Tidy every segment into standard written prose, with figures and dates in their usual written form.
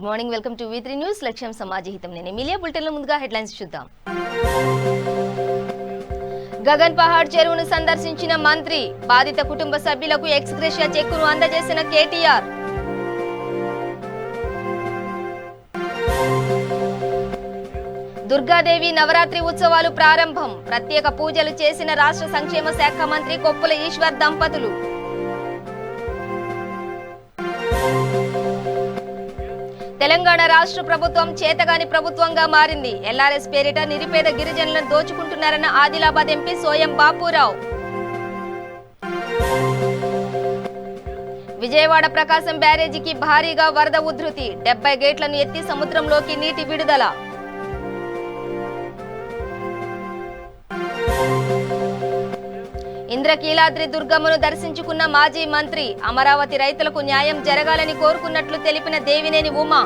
Morning, welcome to V3 news. లక్ష్యం సమాజహితం. నేను Emilia. బులెటిన్లో ముందుగా హెడ్లైన్స్ చూద్దాం. గగన్ పహాడ్ చెరువును సందర్శించిన మంత్రి, బాధిత కుటుంబ సభ్యులకు ఎక్స్గ్రేషియా చెక్కును అందజేసిన కేటీఆర్. దుర్గాదేవి నవరాత్రి ఉత్సవాలు ప్రారంభం, ప్రత్యేక పూజలు చేసిన రాష్ట్ర సంక్షేమ శాఖ మంత్రి కొప్పుల ఈశ్వర్ దంపతులు. తెలంగాణ రాష్ట్ర ప్రభుత్వం చేతగాని ప్రభుత్వంగా మారింది. ఎల్ఆర్ఎస్ పేరిట నిరుపేద గిరిజనులను దోచుకుంటున్నారన్న ఆదిలాబాద్ ఎంపీ సోయం బాపురావు. విజయవాడ ప్రకాశం బ్యారేజీకి భారీగా వరద ఉధృతి, 70 గేట్లను ఎత్తి సముద్రంలోకి నీటి విడుదల. ఇంద్రకీలాద్రి దుర్గమ్మను దర్శించుకున్న మాజీ మంత్రి, అమరావతి రైతులకు న్యాయం జరగాలని కోరుకున్నట్లు తెలిపిన దేవినేని ఉమా.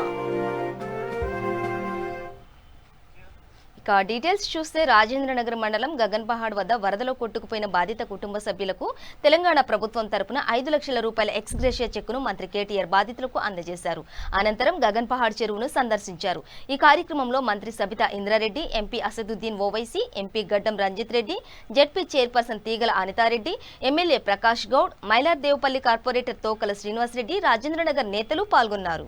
ఇక డీటెయిల్స్ చూస్తే, రాజేంద్రనగర్ మండలం గగన్ పహాడ్ వద్ద వరదలో కొట్టుకుపోయిన బాధిత కుటుంబ సభ్యులకు తెలంగాణ ప్రభుత్వం తరపున 5 లక్షల రూపాయల ఎక్స్గ్రేషియా చెక్కును మంత్రి కేటీఆర్ బాధితులకు అందజేశారు. అనంతరం గగన్ పహాడ్ చెరువును సందర్శించారు. ఈ కార్యక్రమంలో మంత్రి సబితా ఇంద్రారెడ్డి, ఎంపీ అసదుద్దీన్ ఓవైసీ, ఎంపీ గడ్డం రంజిత్ రెడ్డి, జెడ్పీ చైర్పర్సన్ తీగల అనితారెడ్డి, ఎమ్మెల్యే ప్రకాష్ గౌడ్, మైలార్దేవపల్లి కార్పొరేటర్ తోకల శ్రీనివాసరెడ్డి, రాజేంద్రనగర్ నేతలు పాల్గొన్నారు.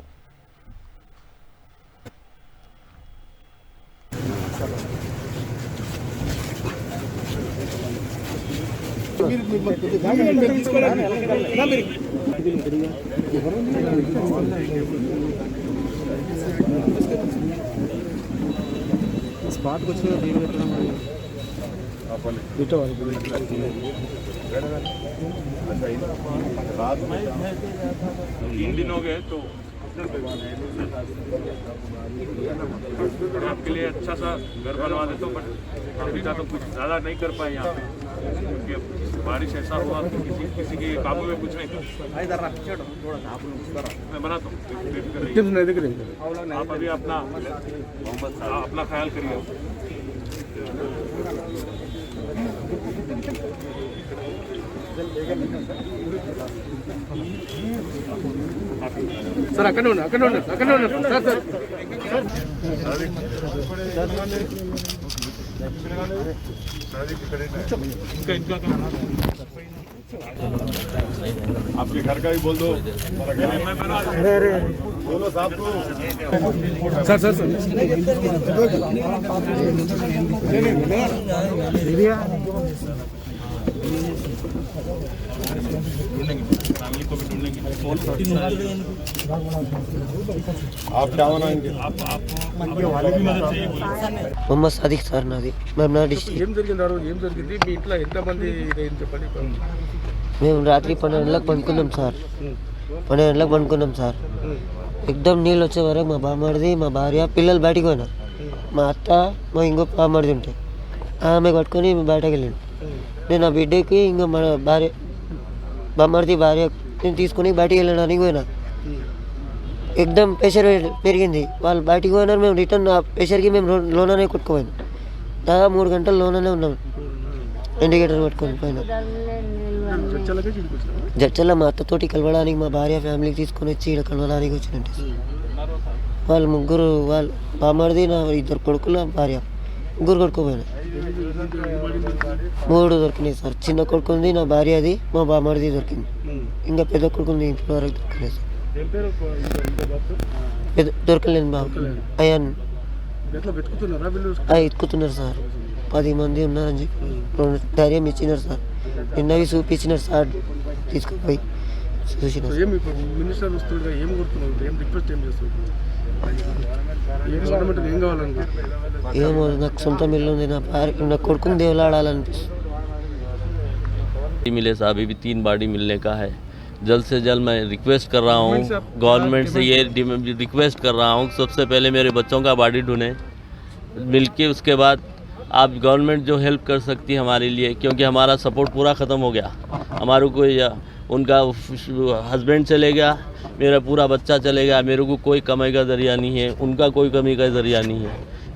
स्पॉट कुछ तीन दिन हो गए तो आपके लिए अच्छा सा घर बनवा देता हूँ, बट अभी तक तो कुछ ज़्यादा नहीं कर पाए यहाँ पे, क्योंकि बारिश ऐसा हुआ कि किसी के काबू में कुछ नहीं था। मैं बनाता हूँ, आप अभी अपना ख्याल करिए। सर अక్కడ सर आपके घर का भी बोल दो, बोलो साहब को। सर सर सर आप क्या बनाएंगे? మొహమ్మద్ సాదిక్ సార్ నాది, మహబూబ్నగర్ డిస్ట్రిక్ట్. ఏం జరిగింది మీ ఇంట్లో ఎంతమంది ఇదేం చెప్పండి. మేము రాత్రి 12 గంటలకు పండుకున్నాం సార్. 12 గంటలకు పండుకున్నాం సార్. ఎక్దమ్ నీళ్ళు వచ్చే వరకు మా బామ్మడిది, మా భార్య, పిల్లలు బయటికి పోయినారు. మా అత్త, మా ఇంకో బామ్మడిది ఉంటే ఆమె పట్టుకొని బయటకు వెళ్ళాను. నేను ఆ బిడ్డకి ఇంకా మన భార్య, బామ్మడిది భార్య నేను తీసుకుని బయటికి వెళ్ళడానికి పోయినా. ఎక్దమ్ ప్రెషర్ పెరిగింది. వాళ్ళు బయటికి పోయినారు. మేము రిటర్న్ ఆ ప్రెషర్కి మేము లోననే కొట్టుకుపోయాను. దాదాపు 3 గంటలు లోననే ఉన్నాం. ఇండికేటర్ పట్టుకొని పోయినా. జడ్చల్ల మా అత్తతోటి కలవడానికి, మా భార్య ఫ్యామిలీకి తీసుకొని వచ్చి ఇక్కడ కలవడానికి వచ్చినట్టు. వాళ్ళు ముగ్గురు, వాళ్ళు బామ్మడిది, నా 2 కొడుకులు, భార్య, ముగ్గురు కొడుకుపోయినా. 3 దొరికినాయి సార్. చిన్న కొడుకుంది, నా భార్యది, మా బామ్మడిది దొరికింది. ఇంకా పెద్ద కొడుకుంది ఇప్పటివరకు దొరకలేదు సార్. దొరకలేదు బాబు. అయ్యాను ఎత్తుకుతున్నారు సార్. 10 మంది ఉన్నారని చెప్పి ధైర్యం ఇచ్చినారు సార్. నిన్నవి చూపించినారు సార్, తీసుకుపోయి చూసినారు. ఏమో నాకు సొంతం ఇల్లు ఉంది, నా భార్య, నా కొడుకుని దేవులాడాలనిపిస్తుంది. मिले साहब, अभी भी 3 बाड़ी मिलने का है. जल्द से जल्द मैं रिक्वेस्ट कर रहा हूँ, गवर्नमेंट से ये रिक्वेस्ट कर रहा हूँ, सबसे पहले मेरे बच्चों का बॉडी ढूंढें मिलके. उसके बाद आप गवर्नमेंट जो हेल्प कर सकती है हमारे लिए, क्योंकि हमारा सपोर्ट पूरा ख़त्म हो गया. हमारे को उनका हस्बैंड चले गया, मेरा पूरा बच्चा चले गया, मेरे को कोई कमाई का ज़रिया नहीं है, उनका कोई कमी का ज़रिया नहीं है.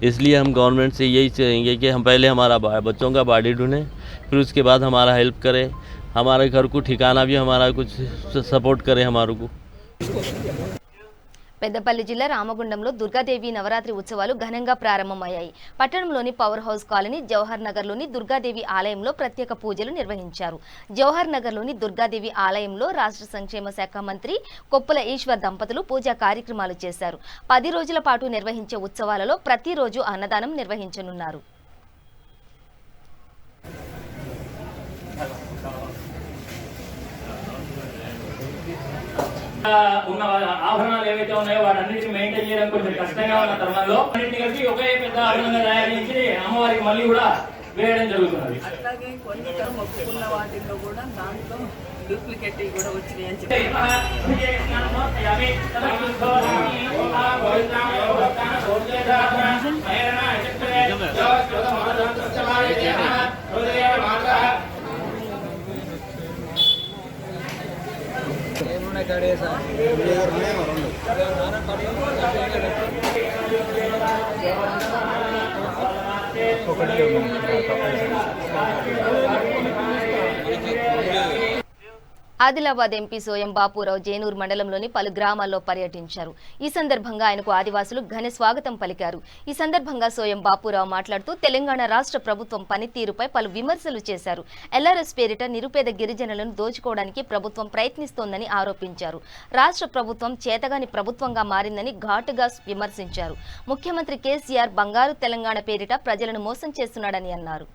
इसलिए हम गवर्नमेंट से यही चाहेंगे कि हम पहले हमारा बच्चों का बॉडी ढूंढें, फिर उसके बाद हमारा हेल्प करें, हमारे घर को ठिकाना भी हमारा कुछ सपोर्ट करे हमारे को. పెద్దపల్లి జిల్లా రామగుండంలో దుర్గాదేవి నవరాత్రి ఉత్సవాలు ఘనంగా ప్రారంభమయ్యాయి. పట్టణంలోని పవర్ హౌస్ కాలనీ జవహర్ నగర్లోని దుర్గాదేవి ఆలయంలో ప్రత్యేక పూజలు నిర్వహించారు. జవహర్ నగర్లోని దుర్గాదేవి ఆలయంలో రాష్ట్ర సంక్షేమ శాఖ మంత్రి కొప్పుల ఈశ్వర్ దంపతులు పూజా కార్యక్రమాలు చేశారు. 10 రోజుల పాటు నిర్వహించే ఉత్సవాలలో ప్రతిరోజు అన్నదానం నిర్వహించనున్నారు. ఉన్న ఆభరణాలు ఏవైతే ఉన్నాయో వాటన్నిటిని మెయింటైన్ చేయడం కొంచెం కష్టంగా ఉన్న తరుణంలో అన్నింటిని కలిపి ఒకే పెద్ద ఆభరణంగా తయారు చేసి అమ్మవారికి మళ్ళీ కూడా వేయడం జరుగుతున్నది. అట్లాగే కొన్ని మొక్కుకున్న వాటిల్లో కూడా దాంట్లో డూప్లికేట్ కూడా వచ్చినాయి అని చెప్పి ఆదిలాబాద్ ఎంపీ సోయం బాపురావు జేనూర్ మండలంలోని పలు గ్రామాల్లో పర్యటించారు. ఈ సందర్భంగా ఆయనకు ఆదివాసులు ఘన స్వాగతం పలికారు. ఈ సందర్భంగా సోయం బాపురావు మాట్లాడుతూ తెలంగాణ రాష్ట్ర ప్రభుత్వం పనితీరుపై పలు విమర్శలు చేశారు. ఎల్ఆర్ఎస్ పేరిట నిరుపేద గిరిజనులను దోచుకోవడానికి ప్రభుత్వం ప్రయత్నిస్తోందని ఆరోపించారు. రాష్ట్ర ప్రభుత్వం చేతగాని ప్రభుత్వంగా మారిందని ఘాటుగా విమర్శించారు. ముఖ్యమంత్రి కేసీఆర్ బంగారు తెలంగాణ పేరిట ప్రజలను మోసం చేస్తున్నాడని అన్నారు.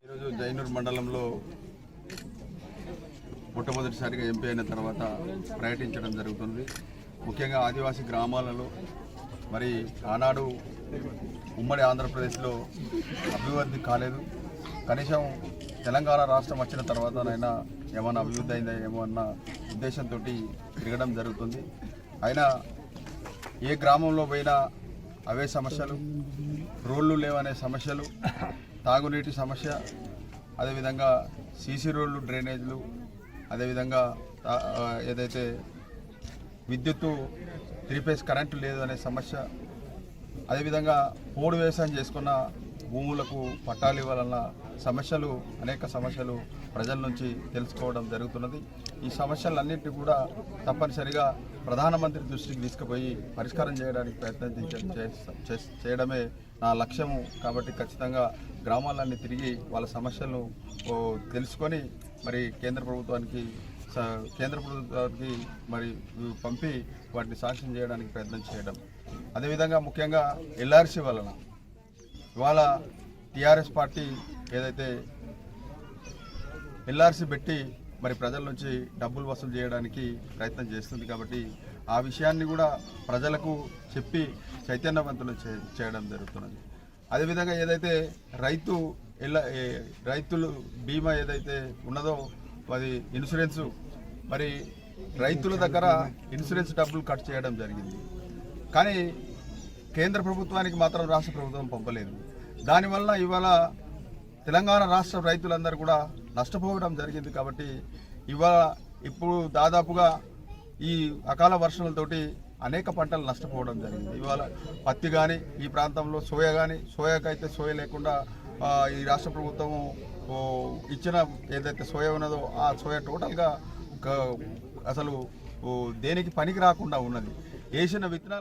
ఈరోజు జైనూర్ మండలంలో మొట్టమొదటిసారిగా ఎంపీ అయిన తర్వాత పర్యటించడం జరుగుతుంది. ముఖ్యంగా ఆదివాసీ గ్రామాలలో మరి ఆనాడు ఉమ్మడి ఆంధ్రప్రదేశ్లో అభివృద్ధి కాలేదు. కనీసం తెలంగాణ రాష్ట్రం వచ్చిన తర్వాతనైనా ఏమైనా అభివృద్ధి అయిందా ఏమో అన్న ఉద్దేశంతో తిరగడం జరుగుతుంది. అయినా ఏ గ్రామంలో పోయినా అవే సమస్యలు, రోడ్లు లేవనే సమస్యలు, తాగునీటి సమస్య, అదేవిధంగా సీసీ రోడ్లు, డ్రైనేజ్లు, అదేవిధంగా ఏదైతే విద్యుత్తు 3 ఫేజ్ కరెంటు లేదు అనే సమస్య, అదేవిధంగా పోడు వ్యవసాయం చేసుకున్న భూములకు పట్టాలు ఇవ్వాలన్న సమస్యలు, అనేక సమస్యలు ప్రజల నుంచి తెలుసుకోవడం జరుగుతున్నది. ఈ సమస్యలన్నింటినీ కూడా తప్పనిసరిగా ప్రధానమంత్రి దృష్టికి తీసుకుపోయి పరిష్కారం చేయడానికి ప్రయత్నం చేయడమే నా లక్ష్యము. కాబట్టి ఖచ్చితంగా గ్రామాలన్నీ తిరిగి వాళ్ళ సమస్యలను తెలుసుకొని మరి కేంద్ర ప్రభుత్వానికి మరి పంపి వాటిని సాంక్షన్ చేయడానికి ప్రయత్నం చేయడం. అదేవిధంగా ముఖ్యంగా ఎల్ఆర్సీ వలన ఇవాళ టీఆర్ఎస్ పార్టీ ఏదైతే ఎల్ఆర్సీ పెట్టి మరి ప్రజల నుంచి డబ్బులు వసూలు చేయడానికి ప్రయత్నం చేస్తుంది. కాబట్టి ఆ విషయాన్ని కూడా ప్రజలకు చెప్పి చైతన్యవంతులు చేయడం జరుగుతున్నది. అదేవిధంగా ఏదైతే రైతులు బీమా ఏదైతే ఉన్నదో అది ఇన్సూరెన్సు, మరి రైతుల దగ్గర ఇన్సూరెన్స్ డబ్బులు కట్ చేయడం జరిగింది. కానీ కేంద్ర ప్రభుత్వానికి మాత్రం రాష్ట్ర ప్రభుత్వం పంపలేదు. దానివల్ల ఇవాళ తెలంగాణ రాష్ట్ర రైతులందరూ కూడా నష్టపోవడం జరిగింది. కాబట్టి ఇప్పుడు దాదాపుగా ఈ అకాల వర్షాలతోటి అనేక పంటలు నష్టపోవడం జరిగింది. ఇవాళ పత్తి కానీ, ఈ ప్రాంతంలో సోయా కానీ, సోయాకైతే సోయా లేకుండా ఈ రాష్ట్ర ప్రభుత్వము ఇచ్చిన ఏదైతే సోయా ఉన్నదో ఆ సోయా టోటల్గా అసలు దేనికి పనికి రాకుండా ఉన్నది. వేసిన విత్తనాలు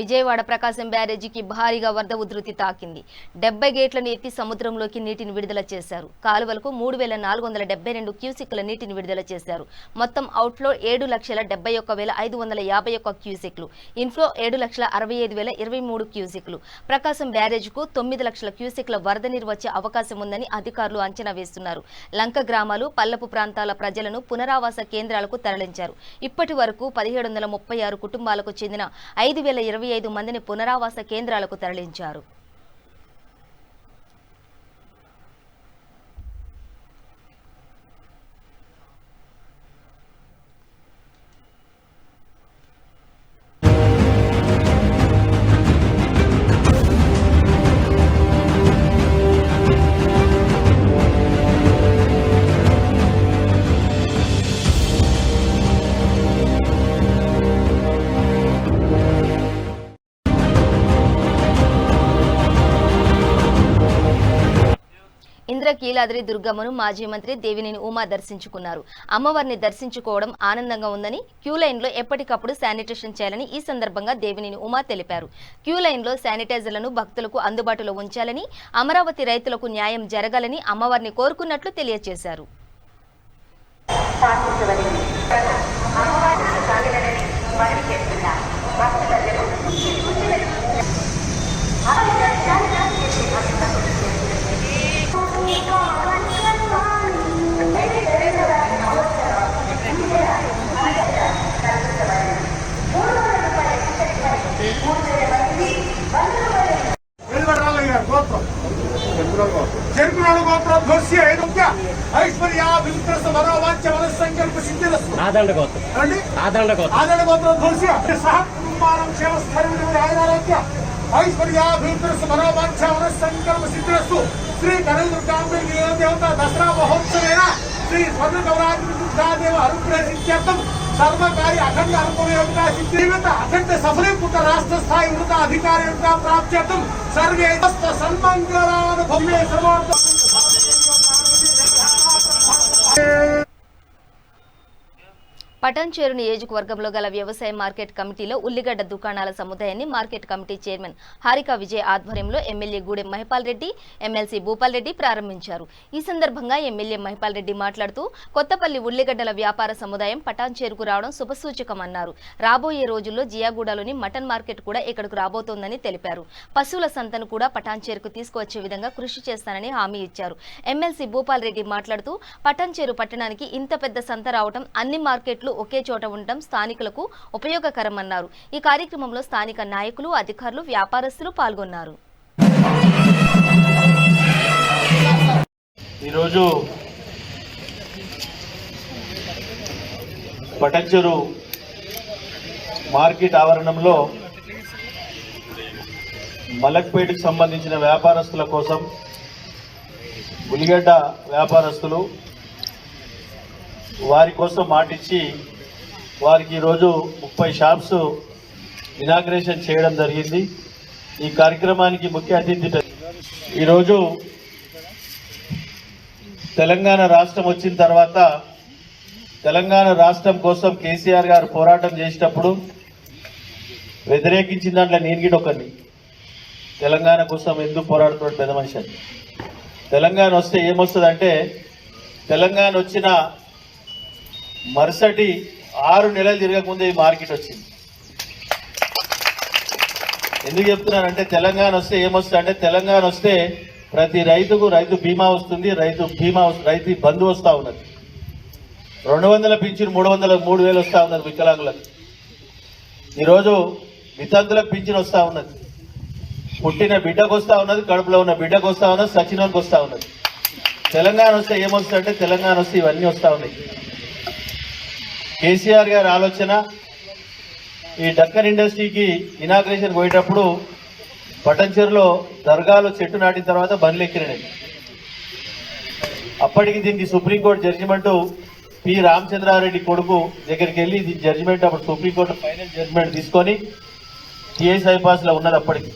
విజయవాడ ప్రకాశం బ్యారేజీకి భారీగా వరద ఉధృతి తాకింది. 70 గేట్లను ఎత్తి సముద్రంలోకి నీటిని విడుదల చేశారు. కాలువలకు 3,472 క్యూసెక్ల నీటిని విడుదల చేశారు. మొత్తం అవుట్ఫ్లో 7,71,551 క్యూసెక్లు, ఇన్ఫ్లో 7,65,023 క్యూసెక్లు. ప్రకాశం బ్యారేజ్కు 9 లక్షల క్యూసెక్ల వరద నీరు వచ్చే అవకాశం ఉందని అధికారులు అంచనా వేస్తున్నారు. లంక గ్రామాలు, పల్లపు ప్రాంతాల ప్రజలను పునరావాస కేంద్రాలకు తరలించారు. ఇప్పటి వరకు 1736 కుటుంబాలకు చెందిన 5,025 మందిని పునరావాస కేంద్రాలకు తరలించారు. ఇంద్రకీలాద్రి దుర్గమ్మను మాజీ మంత్రి దేవినేని ఉమా దర్శించుకున్నారు. అమ్మవారిని దర్శించుకోవడం ఆనందంగా ఉందని, క్యూ లైన్లో ఎప్పటికప్పుడు శానిటేషన్ చేయాలని ఈ సందర్భంగా దేవినేని ఉమా తెలిపారు. క్యూ లైన్లో శానిటైజర్లను భక్తులకు అందుబాటులో ఉంచాలని, అమరావతి రైతులకు న్యాయం జరగాలని అమ్మవారిని కోరుకున్నట్లు తెలియజేశారు. శ్రీ కనకదుర్గాంబ దేవత దసరా మహోత్సవేన శ్రీ స్వర్ణ గౌరాదేవ అనుగ్రహించేతం సర్వకార్య అఖండ అనుభవ జీవిత అఖండ సఫలీకృత రాష్ట్ర స్థాయి ఉన్నత అధికారిగా ప్రాప్త్యర్థం సర్వే సన్మంగళానుభవే సమర్థ. పటాన్చేరు నియోజకవర్గంలో గల వ్యవసాయ మార్కెట్ కమిటీలో ఉల్లిగడ్డ దుకాణాల సముదాయాన్ని market committee chairman Harika Vijay ఆధ్వర్యంలో ఎమ్మెల్యే గూడెం మహిపాల్ రెడ్డి, ఎమ్మెల్సీ భూపాల్ రెడ్డి ప్రారంభించారు. ఈ సందర్భంగా ఎమ్మెల్యే మహిపాల్ రెడ్డి మాట్లాడుతూ కొత్తపల్లి ఉల్లిగడ్డల వ్యాపార సముదాయం పటాన్చేరుకు రావడం శుభసూచకమన్నారు. రాబోయే రోజుల్లో జియాగూడలోని మటన్ మార్కెట్ కూడా ఇక్కడకు రాబోతోందని తెలిపారు. పశువుల సంతను కూడా పటాన్చేరుకు తీసుకువచ్చే విధంగా కృషి చేస్తానని హామీ ఇచ్చారు. ఎమ్మెల్సీ భూపాల్ రెడ్డి మాట్లాడుతూ పటాన్చేరు పట్టణానికి ఇంత పెద్ద సంత రావడం, అన్ని మార్కెట్లు ఒకే చోట ఉండటం స్థానికులకు ఉపయోగకరమన్నారు. ఈ కార్యక్రమంలో స్థానిక నాయకులు, అధికారులు, వ్యాపారస్తులు పాల్గొన్నారు. ఈరోజు పటాన్చేరు మార్కెట్ ఆవరణంలో మలక్పేటకు సంబంధించిన వ్యాపారస్తుల కోసం ఉల్లిగడ్డ వ్యాపారస్తులు వారి కోసం మాటిచ్చి వారికి ఈరోజు 30 షాప్స్ ఇనాగ్రేషన్ చేయడం జరిగింది. ఈ కార్యక్రమానికి ముఖ్య అతిథి ఈరోజు తెలంగాణ రాష్ట్రం వచ్చిన తర్వాత తెలంగాణ రాష్ట్రం కోసం కేసీఆర్ గారు పోరాటం చేసేటప్పుడు వ్యతిరేకించిన దాంట్లో నేను గిడ ఒకరిని. తెలంగాణ కోసం ఎందుకు పోరాడుతున్నాడు పెద్ద మనిషి అని. తెలంగాణ వస్తే ఏమొస్తుందంటే తెలంగాణ వచ్చిన మరుసటి 6 నెలలు తిరగకముందే ఈ మార్కెట్ వచ్చింది. ఎందుకు చెప్తున్నానంటే తెలంగాణ వస్తే ఏమొస్తుందంటే తెలంగాణ వస్తే ప్రతి రైతుకు రైతు బీమా వస్తుంది, రైతు బంధు వస్తూ ఉన్నది. 200 పింఛన్ 3,000 వస్తూ ఉన్నది వికలాంగులకు. ఈరోజు వితంతులకు పింఛన్ వస్తూ ఉన్నది. పుట్టిన బిడ్డకు వస్తూ ఉన్నది, కడుపులో ఉన్న బిడ్డకు వస్తూ ఉన్నది, సచినోనికి వస్తూ ఉన్నది. తెలంగాణ వస్తే ఏమొస్తుందంటే తెలంగాణ వస్తే ఇవన్నీ వస్తూ ఉన్నాయి. కేసీఆర్ గారి ఆలోచన ఈ డక్కన్ ఇండస్ట్రీకి ఇనాగ్రేషన్ పోయేటప్పుడు పటాన్చేరులో దర్గాలో చెట్టు నాటిన తర్వాత బండ్లు ఎక్కినాయి. అప్పటికి దీనికి సుప్రీంకోర్టు జడ్జిమెంట్ పి రామచంద్రారెడ్డి కొడుకు దగ్గరికి వెళ్ళి దీని జడ్జిమెంట్ అప్పుడు సుప్రీంకోర్టు ఫైనల్ జడ్జిమెంట్ తీసుకొని టీఎస్ బైపాస్లో ఉన్నది. అప్పటికి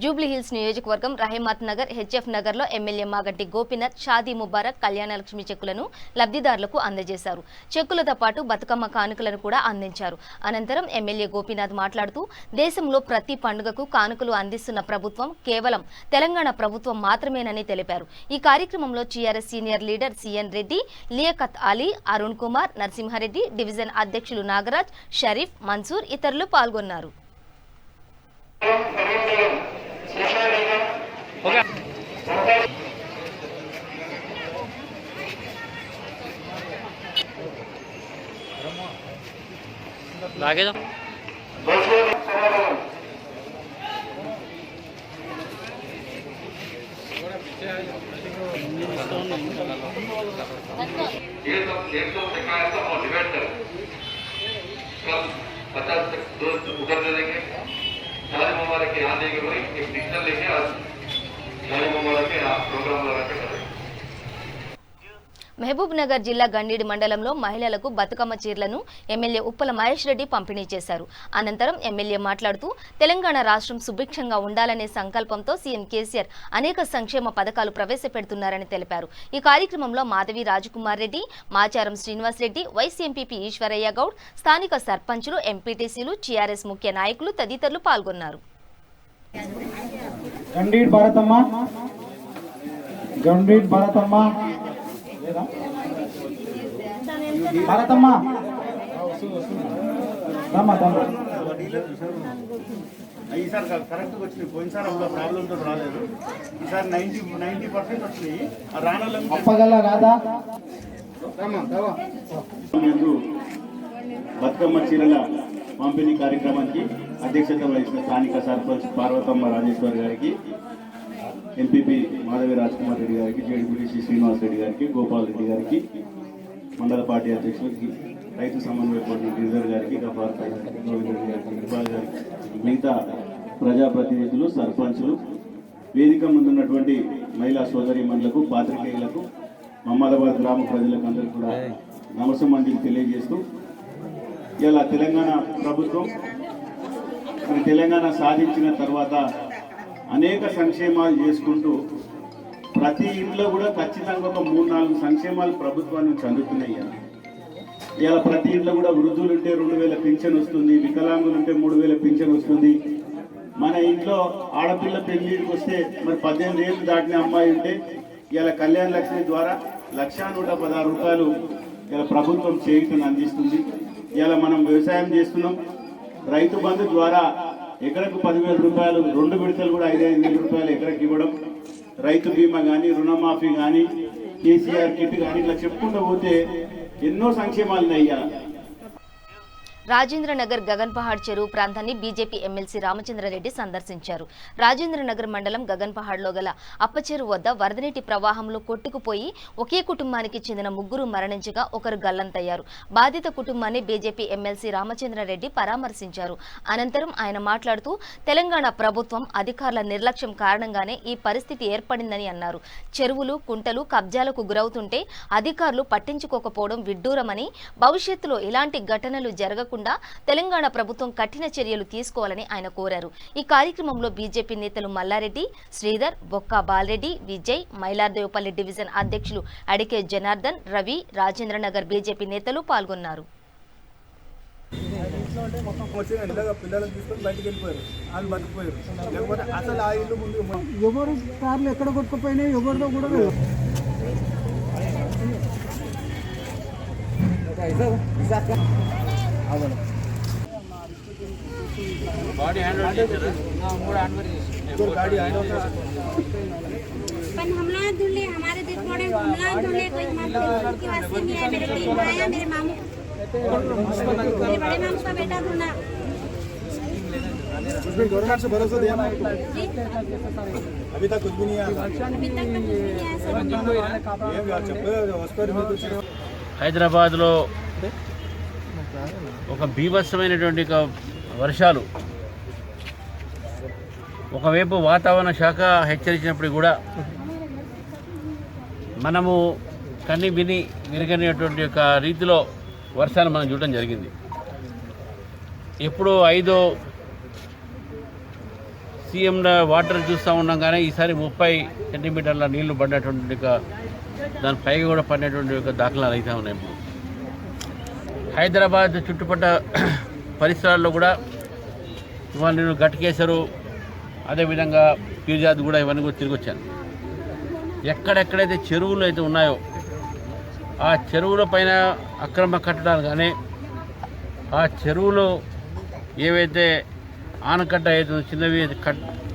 జూబ్లీహిల్స్ నియోజకవర్గం రహీమాత్ నగర్, హెచ్ఎఫ్ నగర్లో ఎమ్మెల్యే మాగంటి గోపీనాథ్ షాదీ ముబారక్, కళ్యాణలక్ష్మి చెక్కులను లబ్ధిదారులకు అందజేశారు. చెక్కులతో పాటు బతుకమ్మ కానుకలను కూడా అందించారు. అనంతరం ఎమ్మెల్యే గోపీనాథ్ మాట్లాడుతూ దేశంలో ప్రతి పండుగకు కానుకలు అందిస్తున్న ప్రభుత్వం కేవలం తెలంగాణ ప్రభుత్వం మాత్రమేనని తెలిపారు. ఈ కార్యక్రమంలో TRS senior leader CN Reddy, Liyaqat Ali, Arun Kumar, Narasimhareddy, division అధ్యక్షులు నాగరాజ్, షరీఫ్, మన్సూర్ ఇతరులు పాల్గొన్నారు. लागे जा ये सब 100 शिकायत और डिबेट कर कल 50 तक 2 उधर दे देंगे. शादी मुबारक के यहाँ देंगे भाई एक डिक्शनरी लेके आज शादी मुबारक के प्रोग्राम लगा के करेंगे. మహబూబ్ నగర్ జిల్లా గండీడి మండలంలో మహిళలకు బతుకమ్మ చీరలను ఎమ్మెల్యే ఉప్పల మహేష్ రెడ్డి పంపిణీ చేశారు. అనంతరం ఎమ్మెల్యే మాట్లాడుతూ తెలంగాణ రాష్ట్రం సుభిక్షంగా ఉండాలనే సంకల్పంతో సీఎం కేసీఆర్ అనేక సంక్షేమ పథకాలు ప్రవేశపెడుతున్నారని తెలిపారు. ఈ కార్యక్రమంలో మాధవి రాజకుమార్ రెడ్డి, మాచారం శ్రీనివాస్ రెడ్డి, వైస్ ఎంపీపీ ఈశ్వరయ్య గౌడ్, స్థానిక సర్పంచులు, ఎంపీటీసీలు, టీఆర్ఎస్ ముఖ్య నాయకులు తదితరులు పాల్గొన్నారు. భారతమ్మ ఈసారి కరెక్ట్గా వచ్చినాయి. పోయినసారి ప్రాబ్లంతో రాలేదు. ఈసారి 90% వచ్చినాయి. రానగల రాదా బతుకమ్మ చీరల పంపిణీ కార్యక్రమానికి అధ్యక్షత వహించిన స్థానిక సర్పంచ్ పార్వతమ్మ రాజేశ్వర్ గారికి, ఎంపీపీ మాధవి రాజకుమార్ రెడ్డి గారికి, జేడీపీటీసీ శ్రీనివాస్ రెడ్డి గారికి, గోపాల్ రెడ్డి గారికి, మండల పార్టీ అధ్యక్షులకి, రైతు సమన్వయ కమిటీ గిరిధర్ గారికి, గోవింద్ రెడ్డి గారికి, ఇక్బాల్ గారికి, మిగతా ప్రజాప్రతినిధులు, సర్పంచులు, వేదిక ముందున్నటువంటి మహిళా సోదరీమణులకు, పాత్రికేయులకు, మహమ్మదాబాద్ గ్రామ ప్రజలకు అందరికీ కూడా నమస్సుమంజలి తెలియజేస్తూ, ఇలా తెలంగాణ ప్రభుత్వం తెలంగాణ సాధించిన తర్వాత అనేక సంక్షేమాలు చేసుకుంటూ ప్రతి ఇంట్లో కూడా ఖచ్చితంగా ఒక 3-4 సంక్షేమాలు ప్రభుత్వాన్ని అందుతున్నాయి. ఇలా ప్రతి ఇంట్లో కూడా వృద్ధులుంటే 2000 పింఛన్ వస్తుంది, వికలాంగులుంటే 3000 పింఛన్ వస్తుంది. మన ఇంట్లో ఆడపిల్ల పెళ్లికి వస్తే మరి 18 ఏళ్ళు దాటిన అమ్మాయి ఉంటే ఇలా కళ్యాణ లక్ష్మి ద్వారా 1,116 రూపాయలు ఇలా ప్రభుత్వం చేయుటను అందిస్తుంది. ఇలా మనం వ్యవసాయం చేస్తున్నాం. రైతు బంధు ద్వారా ఎకరకు 10,000 రూపాయలు, 2 విడతలు కూడా 5,000 రూపాయలు ఎకరకు ఇవ్వడం, రైతు బీమా కానీ, రుణమాఫీ కానీ, కేసీఆర్ కిట్ కానీ, ఇట్లా చెప్పుకుంటూ పోతే ఎన్నో సంక్షేమాలు ఉన్నాయి. రాజేంద్రనగర్ గగన్ పహాడ్ చెరువు ప్రాంతాన్ని బీజేపీ ఎమ్మెల్సీ రామచంద్రారెడ్డి సందర్శించారు. రాజేంద్రనగర్ మండలం గగన్ పహాడ్లో గల అప్పచెరువు వద్ద వరదనీటి ప్రవాహంలో కొట్టుకుపోయి ఒకే కుటుంబానికి చెందిన 3 మరణించగా ఒకరు గల్లంతయ్యారు. బాధిత కుటుంబాన్ని బీజేపీ ఎమ్మెల్సీ రామచంద్రారెడ్డి పరామర్శించారు. అనంతరం ఆయన మాట్లాడుతూ తెలంగాణ ప్రభుత్వం అధికారుల నిర్లక్ష్యం కారణంగానే ఈ పరిస్థితి ఏర్పడిందని అన్నారు. చెరువులు, కుంటలు కబ్జాలకు గురవుతుంటే అధికారులు పట్టించుకోకపోవడం విడ్డూరమని, భవిష్యత్తులో ఇలాంటి ఘటనలు జరగకుండా తెలంగాణ ప్రభుత్వం కఠిన చర్యలు తీసుకోవాలని ఆయన కోరారు. ఈ కార్యక్రమంలో బీజేపీ నేతలు మల్లారెడ్డి, శ్రీధర్, బొక్క బాలరెడ్డి, విజయ్, మైలార్దేవపల్లి డివిజన్ అధ్యక్షులు అడికే జనార్దన్, రవి, రాజేంద్రనగర్ బీజేపీ నేతలు పాల్గొన్నారు. పిల్లలను తీసుకొని బయటకు వెళ్ళిపోయారు, వాళ్ళు బతికిపోయారు. లేకపోతే అసలు ఆ ఇల్లు ముందు ఎవరు కార్లు ఎక్కడ కొట్టుకుపోయినాయి ఎవరితో కూడా हमला धुले हमारे देश में हमला धुले कोई की वास्ते नहीं है। मेरे 3 भाई है, मेरे मामू मेरे बड़े मामू का बेटा धुना। उसमें गवर्नमेंट से भरोसा दिया अभी तक कुछ भी नहीं आया। अभी तक तो कुछ भी नहीं आया सर। హైదరాబాద్లో ఒక బీభత్సమైనటువంటి వర్షాలు, ఒకవైపు వాతావరణ శాఖ హెచ్చరించినప్పుడు కూడా మనము కన్ని విని విరగనేటువంటి ఒక రీతిలో వర్షాలు మనం చూడటం జరిగింది. ఎప్పుడో 5 సీఎం వాటర్ చూస్తూ ఉన్నాం, కానీ ఈసారి 30 సెంటీమీటర్ల నీళ్లు పడినటువంటి దాని పైగా కూడా పడినటువంటి ఒక దాఖలాలు అయితే ఉన్నాయి. ఇప్పుడు హైదరాబాద్ చుట్టుపక్కల పరిసరాల్లో కూడా ఇవాళ నేను గట్కేసరు, అదేవిధంగా పీర్జాద్ కూడా ఇవన్నీ కూడా తిరిగి వచ్చాను. ఎక్కడెక్కడైతే చెరువులు అయితే ఉన్నాయో ఆ చెరువుల పైన అక్రమ కట్టడాలు కానీ, ఆ చెరువులు ఏవైతే ఆనకట్ట అయితే చిన్నవి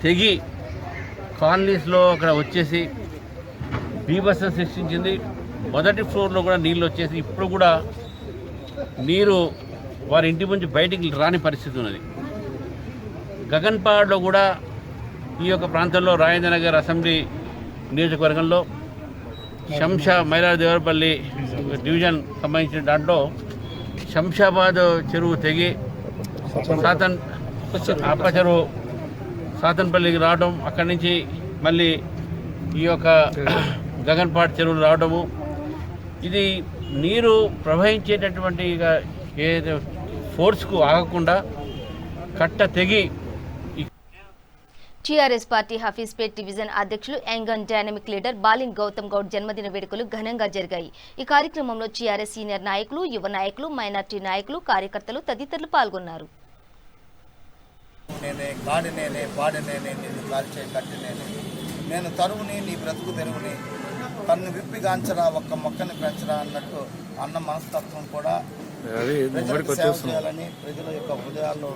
తెగి కాలనీస్లో అక్కడ వచ్చేసి బీభత్సం సృష్టించింది. మొదటి ఫ్లోర్లో కూడా నీళ్ళు వచ్చేసి ఇప్పుడు కూడా నీరు వారి ఇంటి నుంచి బయటికి రాని పరిస్థితి ఉన్నది. గగన్ పహాడ్లో కూడా ఈ యొక్క ప్రాంతంలో రాజేంద్రనగర్ అసెంబ్లీ నియోజకవర్గంలో మైలార్దేవపల్లి డివిజన్ సంబంధించిన దాంట్లో శంషాబాద్ చెరువు తెగి అప్ప చెరువు సాతన్పల్లికి రావడం, అక్కడి నుంచి మళ్ళీ ఈ యొక్క గగన్ పహాడ్ చెరువులు రావడము, ఇది నీరు ప్రవహించేటటువంటి ఏదైతే ఫోర్స్కు ఆగకుండా కట్ట తెగి టీఆర్ఎస్ పార్టీ హఫీజ్పేట్ డివిజన్ అధ్యక్షులు young and dynamic leader Baling Gautam Goud జన్మదిన వేడుకలు ఘనంగా జరిగాయి. ఈ కార్యక్రమంలో టీఆర్ఎస్ సీనియర్ నాయకులు, యువ నాయకులు, మైనార్టీ నాయకులు, కార్యకర్తలు తదితరులు పాల్గొన్నారు. నేను తరువుని నీ బ్రతుకు తెరువుని కన్ను విప్పిగాంచరా ఒక్క మొక్కని పెంచరా అన్నట్టు అన్న మనస్తత్వం కూడా ప్రజలకు సేవ చేయాలని, ప్రజల యొక్క హృదయాల్లో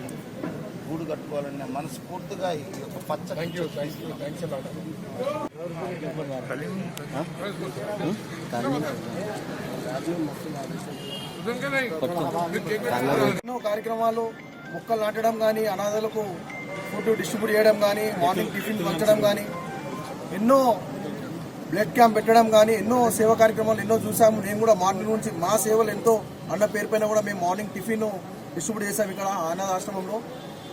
గూడు కట్టుకోవాలని మనస్ఫూర్తిగా ఈ యొక్క ఎన్నో కార్యక్రమాలు మొక్కలు నాటడం కానీ, అనాథలకు ఫుడ్ డిస్ట్రిబ్యూట్ చేయడం కానీ, మార్నింగ్ టిఫిన్ పంచడం కానీ, ఎన్నో బ్లడ్ క్యాంప్ పెట్టడం కానీ, ఎన్నో సేవా కార్యక్రమాలు ఎన్నో చూసాము. నేను కూడా మార్నింగ్ నుంచి మా సేవలు ఎంతో అన్న పేరు పైన కూడా మేము మార్నింగ్ టిఫిన్ డిస్ట్రిబ్యూట్ చేసాము ఇక్కడ అనాథ ఆశ్రమంలో.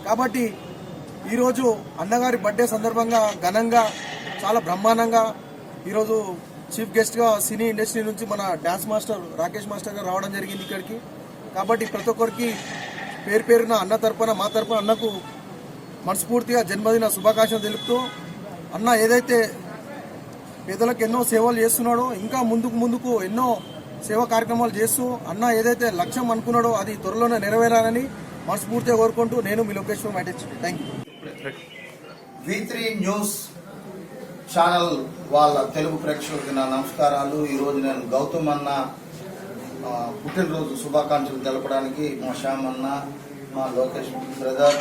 కాబట్టి ఈరోజు అన్నగారి బర్త్డే సందర్భంగా ఘనంగా చాలా బ్రహ్మాండంగా ఈరోజు చీఫ్ గెస్ట్గా సినీ ఇండస్ట్రీ నుంచి మన డ్యాన్స్ మాస్టర్ రాకేష్ మాస్టర్ గారు రావడం జరిగింది ఇక్కడికి. కాబట్టి ప్రతి ఒక్కరికి పేరు పేరున అన్న తరపున మా తరపున అన్నకు మనస్ఫూర్తిగా జన్మదిన శుభాకాంక్షలు తెలుపుతూ, అన్న ఏదైతే పేదలకు ఎన్నో సేవలు చేస్తున్నాడో ఇంకా ముందుకు ఎన్నో సేవా కార్యక్రమాలు చేస్తూ అన్న ఏదైతే లక్ష్యం అనుకున్నాడో అది త్వరలోనే నెరవేరాలని మనస్ఫూర్తిగా కోరుకుంటూ నేను మీ లోకేశ్వర్ మ్యాటెచ్. Thank you. V3 news channel వాళ్ళ తెలుగు ప్రేక్షకులకి నా నమస్కారాలు. ఈరోజు నేను గౌతమ్ అన్న పుట్టినరోజు శుభాకాంక్షలు తెలపడానికి మా శ్యామ్ అన్న, మా లోకేష్ బ్రదర్,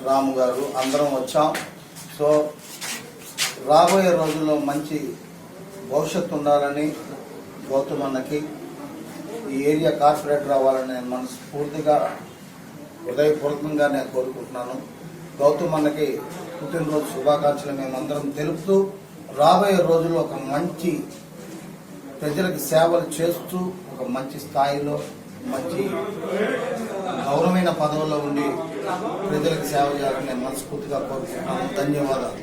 రాము గారు అందరం వచ్చాం. సో రాబోయే రోజుల్లో మంచి భవిష్యత్తు ఉండాలని గౌతమ్ అన్నకి, ఈ ఏరియా కార్పొరేటర్ అవ్వాలని నేను మనస్ఫూర్తిగా హృదయపూర్వకంగా నేను కోరుకుంటున్నాను. గౌతమ్ అన్నకి పుట్టినరోజు శుభాకాంక్షలు మేమందరం తెలుపుతూ, రాబోయే రోజుల్లో ఒక మంచి ప్రజలకు సేవలు చేస్తూ ఒక మంచి స్థాయిలో మంచి గౌరవమైన పదవుల్లో ఉండి ప్రజలకు సేవ చేయాలని నేను మనస్ఫూర్తిగా కోరుకుంటున్నాను. ధన్యవాదాలు.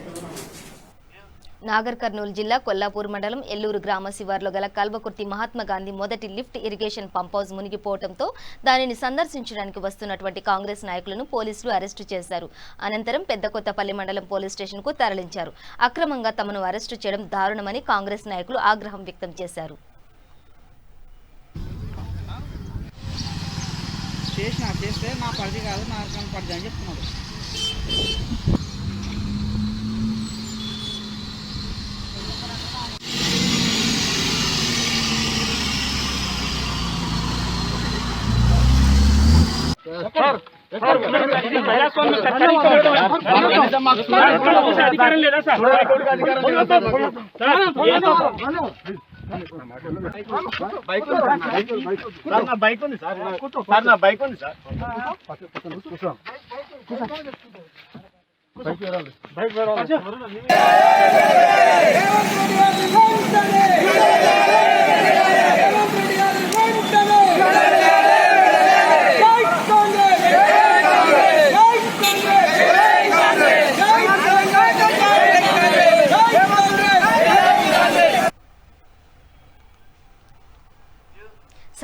నాగర్ కర్నూలు జిల్లా కొల్లాపూర్ మండలం ఎల్లూరు గ్రామ శివార్లో గల కల్వకుర్తి మహాత్మా గాంధీ మొదటి లిఫ్ట్ ఇరిగేషన్ పంప్ హౌస్ మునిగిపోవడంతో దానిని సందర్శించడానికి వస్తున్నటువంటి కాంగ్రెస్ నాయకులను పోలీసులు అరెస్టు చేశారు. అనంతరం పెద్దకొత్తపల్లి మండలం పోలీస్ స్టేషన్కు తరలించారు. అక్రమంగా తమను అరెస్టు చేయడం దారుణమని కాంగ్రెస్ నాయకులు ఆగ్రహం వ్యక్తం చేశారు. చేస్తే నా పరిధి కాదు, నా పరిధి అని చెప్తున్నాడు. అధికారం లేదా సార్? బైక్ ఉంది సార్, నా బైక్ ఉంది సార్.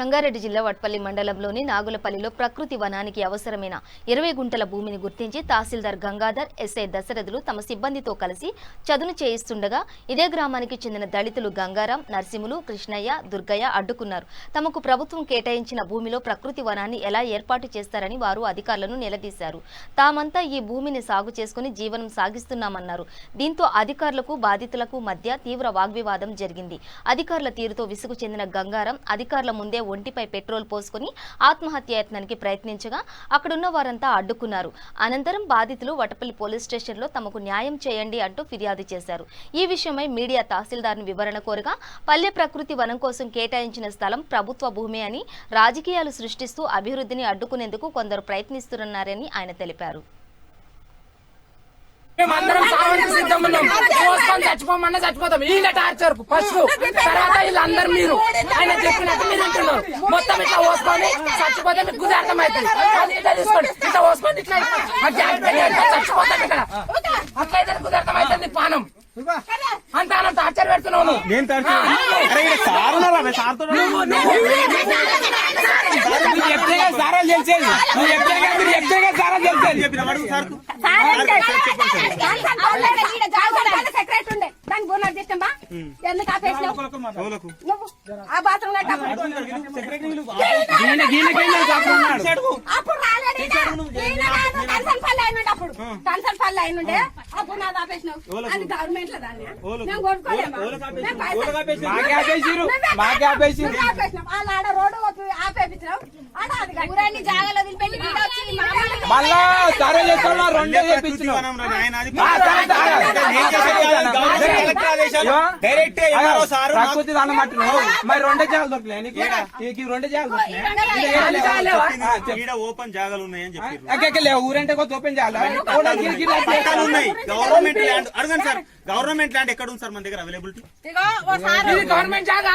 సంగారెడ్డి జిల్లా వట్పల్లి మండలంలోని నాగులపల్లిలో ప్రకృతి వనానికి అవసరమైన 20 గుంటల భూమిని గుర్తించి తహసీల్దార్ గంగాధర్, ఎస్ఐ దశరథులు తమ సిబ్బందితో కలిసి చదును చేయిస్తుండగా ఇదే గ్రామానికి చెందిన దళితులు గంగారాం, నరసింహులు, కృష్ణయ్య, దుర్గయ్య అడ్డుకున్నారు. తమకు ప్రభుత్వం కేటాయించిన భూమిలో ప్రకృతి వనాన్ని ఎలా ఏర్పాటు చేస్తారని వారు అధికారులను నిలదీశారు. తామంతా ఈ భూమిని సాగు చేసుకుని జీవనం సాగిస్తున్నామన్నారు. దీంతో అధికారులకు బాధితులకు మధ్య తీవ్ర వాగ్వివాదం జరిగింది. అధికారుల తీరుతో విసుగు చెందిన గంగారాం అధికారుల ముందే ఒంటిపై పెట్రోల్ పోసుకుని ఆత్మహత్యాయత్నానికి ప్రయత్నించగా అక్కడున్న వారంతా అడ్డుకున్నారు. అనంతరం బాధితులు వటపల్లి పోలీస్ స్టేషన్లో తమకు న్యాయం చేయండి అంటూ ఫిర్యాదు చేశారు. ఈ విషయమై మీడియా తహసీల్దార్ను వివరణ కోరగా పల్లె ప్రకృతి వనం కోసం కేటాయించిన స్థలం ప్రభుత్వ భూమి అని రాజకీయాలు సృష్టిస్తూ అభివృద్ధిని అడ్డుకునేందుకు కొందరు ప్రయత్నిస్తున్నారని ఆయన తెలిపారు. మేమందరం సాగునికి సిద్ధం ఉన్నాం. పోసుకొని చచ్చిపోమన్నా చచ్చిపోతాం. వీళ్ళ టార్చర్ ఫస్ట్, తర్వాత వీళ్ళందరూ మీరు ఆయన చెప్పినట్టు మీరు వింటున్నారు. మొత్తం ఇట్లా పోసుకొని చచ్చిపోతే మీకు గుజార్థం అవుతుంది. ఇట్లా తీసుకోండి, ఇట్లా పోసుకొని ఇట్లా చచ్చిపోతాం. ఇక్కడ అట్లయితే గుజార్థం అవుతుంది పానం. అంత టార్చర్ పెడుతున్నావు నువ్వు. నేను నువ్వు చెప్తే కదా సారా తెలిసేది, నువ్వు చెప్తే కదా మీరు చెప్తే కదా సారా తెలిసేది. సెక్రటరీ ఉండే దానికి బోనస్ చేస్తాం ఎందుకు ఆపేసినావు నువ్వు ఆ బాత్రూమ్ అప్పుడు రాలేడు కన్సల్ పల్లె అయినుండే అప్పుడు కన్సల్ పల్లె అయినుండే అప్పుడు నాది ఆపేసినావు అది గవర్నమెంట్ లో దాన్ని మేము కొనుక్కోలేమా ఆడ రోడ్డు ఆపేపించినాం ఊరాన్ని జాగాలో వదిలిపెట్టి మళ్ళా సరే చేస్తున్నా రెండే చేపించినావు. ప్రకృతి దాన్ని మట్టినావు మరి రెండే జాగాలు దొరకలే నీకు రెండే జాగాలు దొరకలే ఓపెన్ జాగాలు ఉన్నాయని చెప్పి ఊరంటే కొత్త ఓపెన్ చేయాలి. గవర్నమెంట్ ల్యాండ్ అడగండి సార్, గవర్నమెంట్ ల్యాండ్ ఎక్కడ ఉంది సార్ మన దగ్గర అవైలబిలిటీ? గవర్నమెంట్ జాగా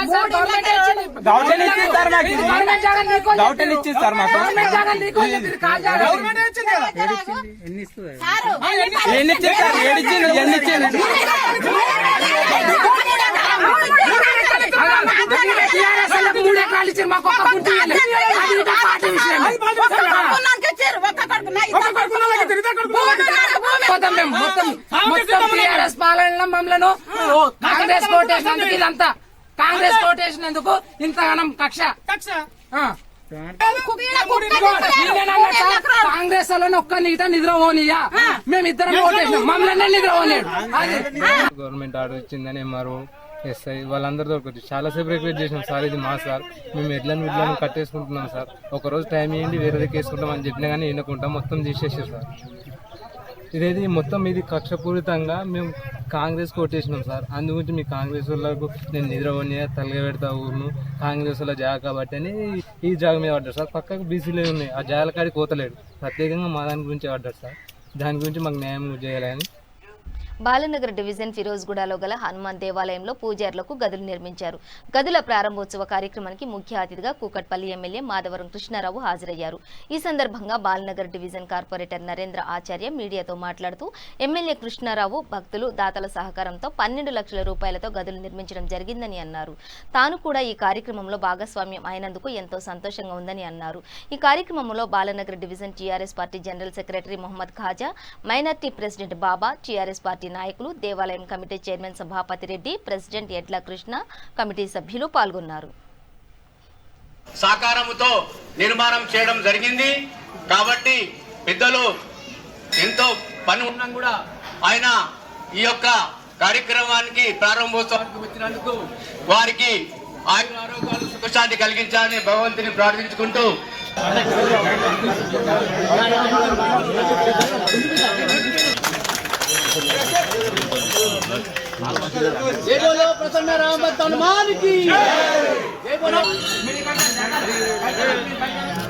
గవర్నమెంట్ ఇచ్చింది సార్ మాకు, గవర్నమెంట్ ఇచ్చింది సార్ మాకు. ఎన్ని ఇచ్చింది టీఆర్ఎస్ పాలనలో మమ్మల్ని కాంగ్రెస్ కోటేసినందుకు ఇదంతా కాంగ్రెస్ కోటేసినందుకు ఇంతగానం కక్ష కాంగ్రెస్ వాళ్ళని ఒక్క నీట నిద్ర పోనీయా మేమిద్దరం ఓటేసినాం మమ్మల్ని నిద్ర పోనీడు. గవర్నమెంట్ ఆర్డర్ ఇచ్చిందని ఎంఆర్ఓ ఎస్ఐ వాళ్ళందరితో ఒకటి చాలాసేపు రిక్వెస్ట్ చేసినాం సార్, ఇది మా సార్ మేము ఎడ్లను కట్టేసుకుంటున్నాం సార్, ఒకరోజు టైం ఇవ్వండి వేరే దగ్గర వేసుకుంటాం అని చెప్పినా కానీ ఎన్నుకుంటాం మొత్తం తీసేసారు సార్. ఇదేది మొత్తం ఇది కక్షపూరితంగా మేము కాంగ్రెస్ కొట్టేసినాం సార్. అందుగురించి మీ కాంగ్రెస్ వాళ్ళకు నేను నిద్రపోని తలగా పెడతా ఊరును కాంగ్రెస్ వాళ్ళ జాగా కాబట్టి అని ఈ జాగా మీద పడ్డారు సార్. పక్కకు బీసీలే ఉన్నాయి, ఆ జాగాల కాడికి పోతలేడు, ప్రత్యేకంగా మా దాని గురించి పడ్డారు సార్. దాని గురించి మాకు న్యాయం చేయాలని బాలనగర్ డివిజన్ ఫిరోజ్గూడలో గల హనుమాన్ దేవాలయంలో పూజారులకు గదులు నిర్మించారు. గదుల ప్రారంభోత్సవ కార్యక్రమానికి ముఖ్య అతిథిగా కూకట్పల్లి ఎమ్మెల్యే మాధవరం కృష్ణారావు హాజరయ్యారు. ఈ సందర్భంగా బాలనగర్ డివిజన్ కార్పొరేటర్ నరేంద్ర ఆచార్య మీడియాతో మాట్లాడుతూ ఎమ్మెల్యే కృష్ణారావు భక్తులు దాతల సహకారంతో 12 లక్షల రూపాయలతో గదులు నిర్మించడం జరిగిందని అన్నారు. తాను కూడా ఈ కార్యక్రమంలో భాగస్వామ్యం అయినందుకు ఎంతో సంతోషంగా ఉందని అన్నారు. ఈ కార్యక్రమంలో Balanagar division TRS party general secretary Mohammed Khaja, minority president Baba, TRS party నాయకులు, దేవాలయం కమిటీ చైర్మన్ సభాపతి రెడ్డి, ప్రెసిడెంట్ ఎడ్ల కృష్ణ, కమిటీ సభ్యులు పాల్గొన్నారు. సహకారముతో నిర్మాణం చేయడం జరిగింది కాబట్టి పెద్దలు ఎంతో పని ఉన్నా కూడా ఆయన ఈ యొక్క కార్యక్రమానికి ప్రారంభోత్సవానికి వచ్చినందుకు వారికి ఆయుర ఆరోగ్యాలు సుఖశాంతి కలిగించాలని భగవంతుని ప్రార్థించుకుంటూ जय बोलो प्रसन्न राम भक्त हनुमान की जय बोलो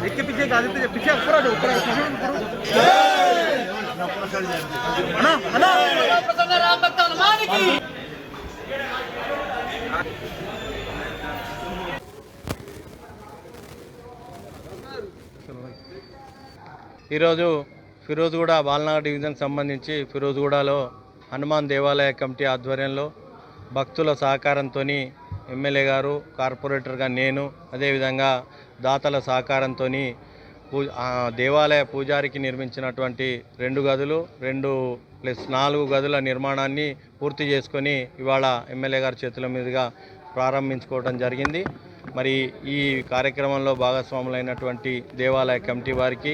इसके पीछे गाड़ी पीछे ऊपर प्रसन्न राम भक्त हनुमान की ఈరోజు ఫిరోజ్గూడ బాలనగర్ డివిజన్ సంబంధించి ఫిరోజ్గూడలో హనుమాన్ దేవాలయ కమిటీ ఆధ్వర్యంలో భక్తుల సహకారంతో ఎమ్మెల్యే గారు, కార్పొరేటర్గా నేను, అదేవిధంగా దాతల సహకారంతో దేవాలయ పూజారికి నిర్మించినటువంటి 2 గదులు 2+4 గదుల నిర్మాణాన్ని పూర్తి చేసుకొని ఇవాళ ఎమ్మెల్యే గారి చేతుల మీదుగా ప్రారంభించుకోవడం జరిగింది. మరి ఈ కార్యక్రమంలో భాగస్వాములైనటువంటి దేవాలయ కమిటీ వారికి,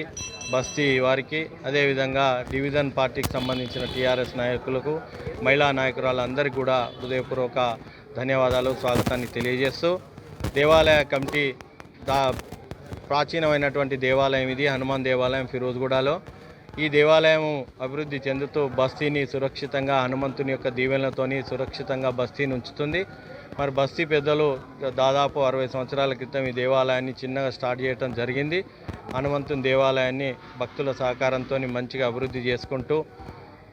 బస్తీ వారికి, అదేవిధంగా డివిజన్ పార్టీకి సంబంధించిన టీఆర్ఎస్ నాయకులకు, మహిళా నాయకురాలందరికీ కూడా హృదయపూర్వక ధన్యవాదాలు, స్వాగతాన్ని తెలియజేస్తూ దేవాలయ కమిటీ ప్రాచీనమైనటువంటి దేవాలయం ఇది హనుమాన్ దేవాలయం ఫిరోజ్గూడలో. ఈ దేవాలయం అభివృద్ధి చెందుతూ బస్తీని సురక్షితంగా హనుమంతుని యొక్క దీవెనలతోని సురక్షితంగా బస్తీని ఉంచుతుంది. మరి బస్తీ పెద్దలు దాదాపు 60 సంవత్సరాల క్రితం ఈ దేవాలయాన్ని చిన్నగా స్టార్ట్ చేయడం జరిగింది. హనుమంతుని దేవాలయాన్ని భక్తుల సహకారంతో మంచిగా అభివృద్ధి చేసుకుంటూ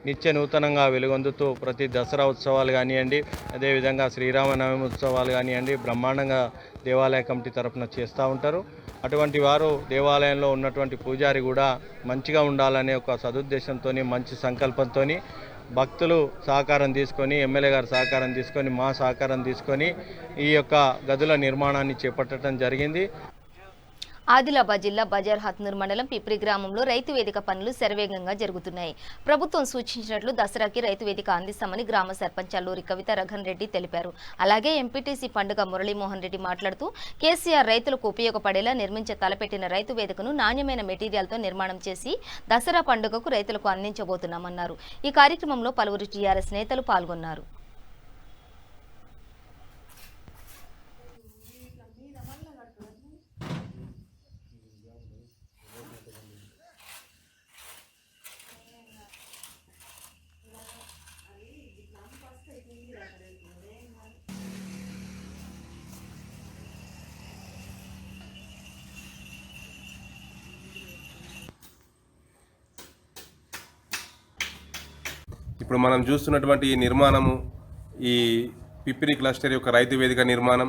నిత్య నూతనంగా వెలుగొందుతూ ప్రతి దసరా ఉత్సవాలు కానివ్వండి, అదేవిధంగా శ్రీరామనవమి ఉత్సవాలు కానివ్వండి బ్రహ్మాండంగా దేవాలయ కమిటీ తరఫున చేస్తూ ఉంటారు. అటువంటి వారు దేవాలయంలో ఉన్నటువంటి పూజారి కూడా మంచిగా ఉండాలనే ఒక సదుద్దేశంతో, మంచి సంకల్పంతో భక్తులు సహకారం తీసుకొని, ఎమ్మెల్యే గారు సహకారం తీసుకొని, మా సహకారం తీసుకొని ఈ యొక్క గదుల నిర్మాణాన్ని చేపట్టడం జరిగింది. ఆదిలాబాద్ జిల్లా బజార్ హత్నూర్ మండలం పిప్రి గ్రామంలో రైతు వేదిక పనులు శరవేగంగా జరుగుతున్నాయి. ప్రభుత్వం సూచించినట్లు దసరాకి రైతు వేదిక అందిస్తామని గ్రామ సర్పంచ్ అల్లూరి కవిత రఘన్ రెడ్డి తెలిపారు. అలాగే ఎంపీటీసీ పండుగ మురళీమోహన్ రెడ్డి మాట్లాడుతూ కేసీఆర్ రైతులకు ఉపయోగపడేలా నిర్మించ తలపెట్టిన రైతు వేదికను నాణ్యమైన మెటీరియల్తో నిర్మాణం చేసి దసరా పండుగకు రైతులకు అందించబోతున్నామన్నారు. ఈ కార్యక్రమంలో పలువురు టీఆర్ఎస్ నేతలు పాల్గొన్నారు. ఇప్పుడు మనం చూస్తున్నటువంటి ఈ నిర్మాణము, ఈ పిప్పిరి క్లస్టర్ యొక్క రైతు వేదిక నిర్మాణం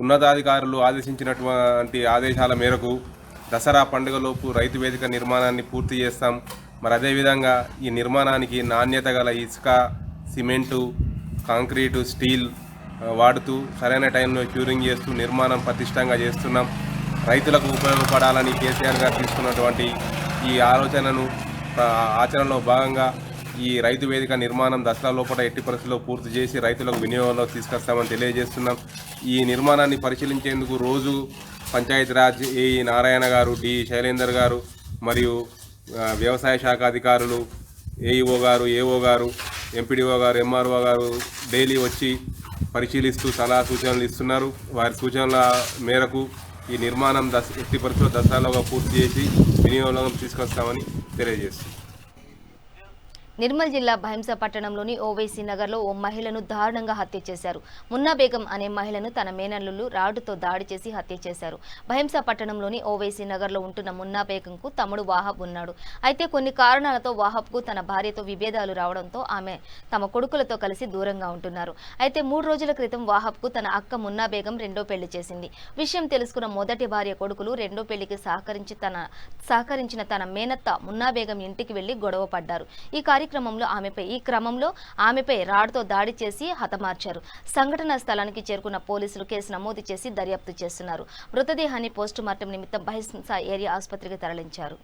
ఉన్నతాధికారులు ఆదేశించినటువంటి ఆదేశాల మేరకు దసరా పండుగలోపు రైతు వేదిక నిర్మాణాన్ని పూర్తి చేస్తాం. మరి అదేవిధంగా ఈ నిర్మాణానికి నాణ్యత గల ఇసుక, సిమెంటు, కాంక్రీటు, స్టీల్ వాడుతూ సరైన టైంలో క్యూరింగ్ చేస్తూ నిర్మాణం పటిష్టంగా చేస్తున్నాం. రైతులకు ఉపయోగపడాలని కేసీఆర్ గారు తీసుకున్నటువంటి ఈ ఆలోచనను ఆచరణలో భాగంగా ఈ రైతు వేదిక నిర్మాణం దసరా లోపల ఎట్టి పరిస్థితుల్లో పూర్తి చేసి రైతులకు వినియోగంలో తీసుకొస్తామని తెలియజేస్తున్నాం. ఈ నిర్మాణాన్ని పరిశీలించేందుకు రోజు పంచాయతీరాజ్ ఏఈ నారాయణ గారు, డి శైలేందర్ గారు మరియు వ్యవసాయ శాఖ అధికారులు, ఏఈఓ గారు, ఏఓ గారు, ఎంపీడీఓ గారు, ఎంఆర్ఓ గారు డైలీ వచ్చి పరిశీలిస్తూ సలహా సూచనలు ఇస్తున్నారు. వారి సూచనల మేరకు ఈ నిర్మాణం ఎట్టి పరిస్థితుల్లో దసరాలోగా పూర్తి చేసి వినియోగంలో తీసుకొస్తామని తెలియజేస్తుంది. నిర్మల్ జిల్లా భైంసా పట్టణంలోని ఓవైసీ నగర్లో ఓ మహిళను దారుణంగా హత్య చేశారు. మున్నా బేగం అనే మహిళను తన మేనల్లులు రాడ్డుతో దాడి చేసి హత్య చేశారు. భైంసా పట్టణంలోని ఓవైసీ నగర్లో ఉంటున్న మున్నా బేగంకు తమ్ముడు వాహబ్ ఉన్నాడు. అయితే కొన్ని కారణాలతో వాహబ్కు తన భార్యతో విభేదాలు రావడంతో ఆమె తమ కొడుకులతో కలిసి దూరంగా ఉంటున్నారు. అయితే 3 రోజుల క్రితం వాహబ్కు తన అక్క మున్నా బేగం రెండో పెళ్లి చేసింది. విషయం తెలుసుకున్న మొదటి భార్య కొడుకులు రెండో పెళ్లికి సహకరించిన తన మేనత్త మున్నా బేగం ఇంటికి వెళ్లి గొడవ పడ్డారు. ఈ క్రమంలో ఆమెపై రాడ్తో దాడి చేసి హతమార్చారు. సంఘటనా స్థలానికి చేరుకున్న పోలీసులు కేసు నమోదు చేసి దర్యాప్తు చేస్తున్నారు. మృతదేహాన్ని పోస్టుమార్టం నిమిత్తం భైంసా ఏరియా ఆసుపత్రికి తరలించారు.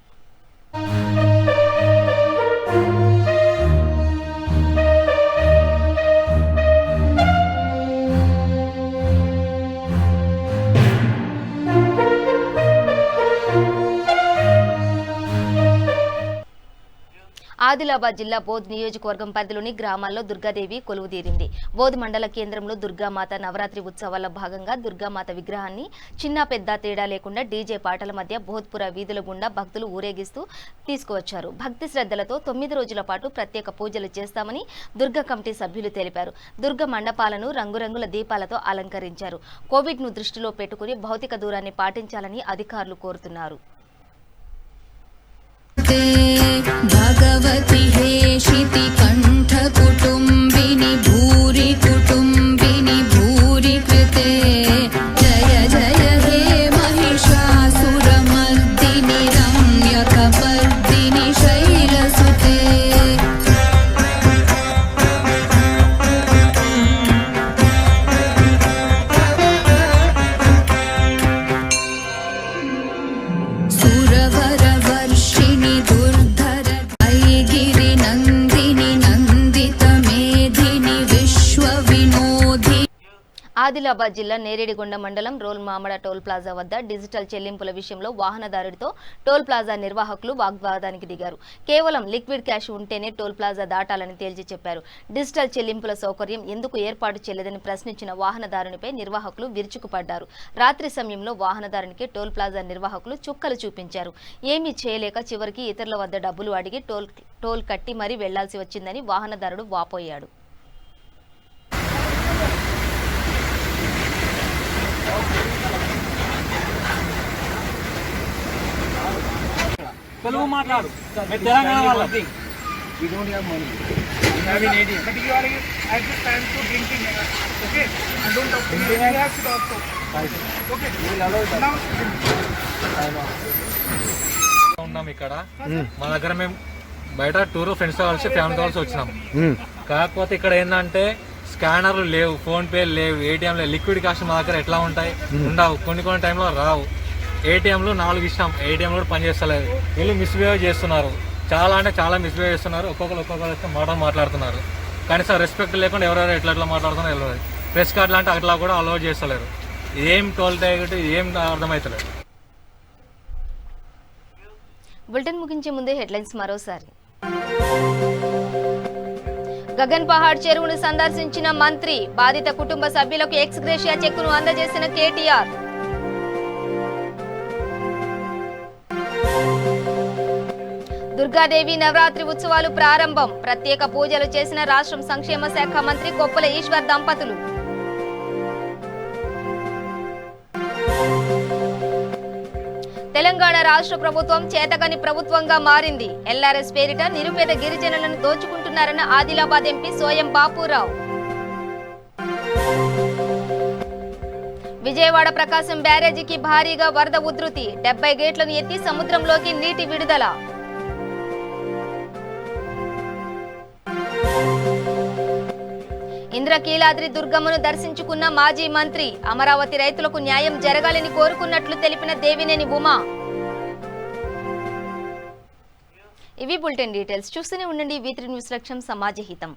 ఆదిలాబాద్ జిల్లా బోధ్ నియోజకవర్గం పరిధిలోని గ్రామాల్లో దుర్గాదేవి కొలువుదీరింది. బోధ్ మండల కేంద్రంలో దుర్గామాత నవరాత్రి ఉత్సవాల్లో భాగంగా దుర్గామాత విగ్రహాన్ని చిన్న పెద్ద తేడా లేకుండా డీజే పాటల మధ్య బోధ్పుర వీధుల గుండా భక్తులు ఊరేగిస్తూ తీసుకువచ్చారు. భక్తి శ్రద్ధలతో 9 రోజుల పాటు ప్రత్యేక పూజలు చేస్తామని దుర్గా కమిటీ సభ్యులు తెలిపారు. దుర్గ మండపాలను రంగురంగుల దీపాలతో అలంకరించారు. కోవిడ్ను దృష్టిలో పెట్టుకుని భౌతిక దూరాన్ని పాటించాలని అధికారులు కోరుతున్నారు. भगवति हे शिति कंठ कुटुंबिनी भूरि कुटुंबिनी भूरि कृते जय जय हे महिषासुरमर्दिनि रम्यकपर्दिनि शैलसुते सुरवरवर्षिणि दुर्धर ऐगिरि नन्दिनि नन्दित मेधिनि विश्वविनोदि ఆదిలాబాద్ జిల్లా నేరేడిగొండ మండలం రోల్ మామడ టోల్ ప్లాజా వద్ద డిజిటల్ చెల్లింపుల విషయంలో వాహనదారుడితో టోల్ ప్లాజా నిర్వాహకులు వాగ్వాదానికి దిగారు. కేవలం లిక్విడ్ క్యాష్ ఉంటేనే టోల్ ప్లాజా దాటాలని తేల్చి చెప్పారు. డిజిటల్ చెల్లింపుల సౌకర్యం ఎందుకు ఏర్పాటు చేయలేదని ప్రశ్నించిన వాహనదారునిపై నిర్వాహకులు విరుచుకుపడ్డారు. రాత్రి సమయంలో వాహనదారునికి టోల్ ప్లాజా నిర్వాహకులు చుక్కలు చూపించారు. ఏమీ చేయలేక చివరికి ఇతరుల వద్ద డబ్బులు అడిగి టోల్ కట్టి మరీ వెళ్లాల్సి వచ్చిందని వాహనదారుడు వాపోయాడు. తెలుగు మాట్లాడు తెలంగాణ వాళ్ళది we don't have money we have an ATM but you are at this time to drinking okay and don't talk to me you have to talk okay we will allow that ఉన్నాం ఇక్కడ మా దగ్గర మేము బయట tour ఫ్రెండ్స్తో కలిసి ఫ్యామిలీతో కలిసి వచ్చినాం. కాకపోతే ఇక్కడ ఏంటంటే స్కానర్లు లేవు, ఫోన్పే లేవు, ఏటీఎంలు లిక్విడ్ కాస్ట్ మా దగ్గర ఎట్లా ఉంటాయి ఉండవు, కొన్ని టైంలో రావు. ఏటీఎంలు 4 ఇష్టం, ఏటీఎంలు కూడా పనిచేస్తలేదు. వీళ్ళు మిస్బిహేవ్ చేస్తున్నారు, చాలా అంటే చాలా మిస్బిహేవ్ చేస్తున్నారు. ఒక్కొక్కరు మాట్లాడుతున్నారు. కనీసం రెస్పెక్ట్ లేకుండా ఎవరెవరు ఎట్లా మాట్లాడుతున్నారు తెలియదు. ప్రెస్ కార్డు లాంటి అట్లా కూడా అలౌ చేస్తలేరు. ఏం టోల్ ట్యాక్స్ ఏం అర్థమవుతలేదు. బులెటిన్ ముగించే ముందే హెడ్లైన్స్ మరోసారి. గగన్ పహాడ్ చెరువును సందర్శించిన మంత్రి, బాధిత కుటుంబ సభ్యులకు ఎక్స్ గ్రేషియా చెక్కును అందజేసిన కేటీఆర్. దుర్గాదేవి నవరాత్రి ఉత్సవాలు ప్రారంభం, ప్రత్యేక పూజలు చేసిన రాష్ట్రం సంక్షేమ శాఖ మంత్రి కొప్పుల ఈశ్వర్ దంపతులు. తెలంగాణ రాష్ట్ర ప్రభుత్వం చేతగని ప్రభుత్వంగా మారింది, ఎల్ఆర్ఎస్ పేరిట నిరుపేద గిరిజనులను దోచుకుంటున్నారన్న ఆదిలాబాద్ ఎంపీ సోయం బాపురావు. విజయవాడ ప్రకాశం బ్యారేజీకి భారీగా వరద ఉధృతి, 70 గేట్లను ఎత్తి సముద్రంలోకి నీటి విడుదల. ఇంద్రకీలాద్రి దుర్గమ్మను దర్శించుకున్న మాజీ మంత్రి, అమరావతి రైతులకు న్యాయం జరగాలని కోరుకున్నట్లు తెలిపిన దేవినేని ఉమా. ఇవి బులెటిన్ డీటెయిల్స్. చూస్తూనే ఉండండి V3 న్యూస్ లక్ష్యం సమాజ హితం.